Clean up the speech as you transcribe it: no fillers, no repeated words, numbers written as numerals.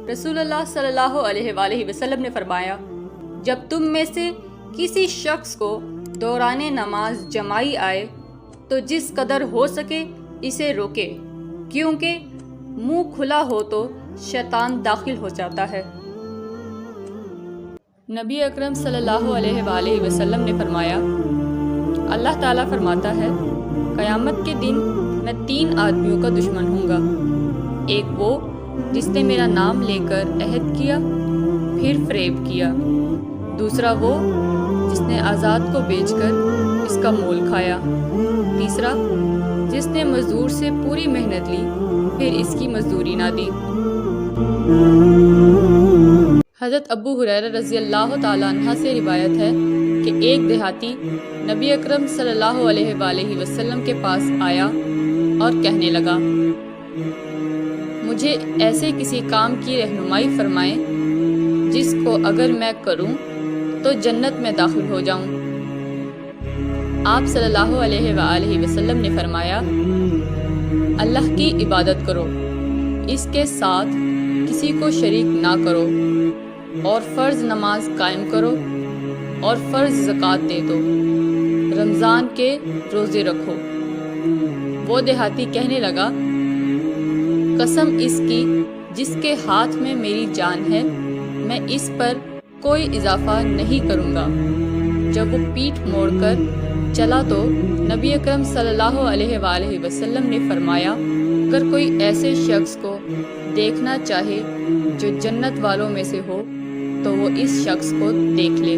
رسول اللہ صلی اللہ علیہ وآلہ وسلم نے فرمایا، جب تم میں سے کسی شخص کو دوران نماز جماعی آئے تو جس قدر ہو سکے اسے روکے، کیونکہ منہ کھلا ہو تو شیطان داخل ہو جاتا ہے۔ نبی اکرم صلی اللہ علیہ وآلہ وسلم نے فرمایا، اللہ تعالیٰ فرماتا ہے، قیامت کے دن میں 3 آدمیوں کا دشمن ہوں گا۔ ایک وہ جس نے میرا نام لے کر عہد کیا پھر فریب کیا، دوسرا وہ جس نے آزاد کو بیچ کر اس کا مول کھایا، تیسرا جس نے مزدور سے پوری محنت لی پھر اس کی مزدوری نہ دی۔ حضرت ابو ہریرہ رضی اللہ تعالیٰ عنہ سے روایت ہے کہ ایک دیہاتی نبی اکرم صلی اللہ علیہ وآلہ وسلم کے پاس آیا اور کہنے لگا، مجھے ایسے کسی کام کی رہنمائی فرمائیں جس کو اگر میں کروں تو جنت میں داخل ہو جاؤں۔ آپ صلی اللہ علیہ وآلہ وسلم نے فرمایا، اللہ کی عبادت کرو، اس کے ساتھ کسی کو شریک نہ کرو، اور فرض نماز قائم کرو اور فرض زکوٰۃ دے دو، رمضان کے روزے رکھو۔ وہ دیہاتی کہنے لگا، قسم اس کی جس کے ہاتھ میں میری جان ہے، میں اس پر کوئی اضافہ نہیں کروں گا۔ جب وہ پیٹھ موڑ کر چلا تو نبی اکرم صلی اللہ علیہ وآلہ وسلم نے فرمایا، اگر کوئی ایسے شخص کو دیکھنا چاہے جو جنت والوں میں سے ہو تو وہ اس شخص کو دیکھ لے۔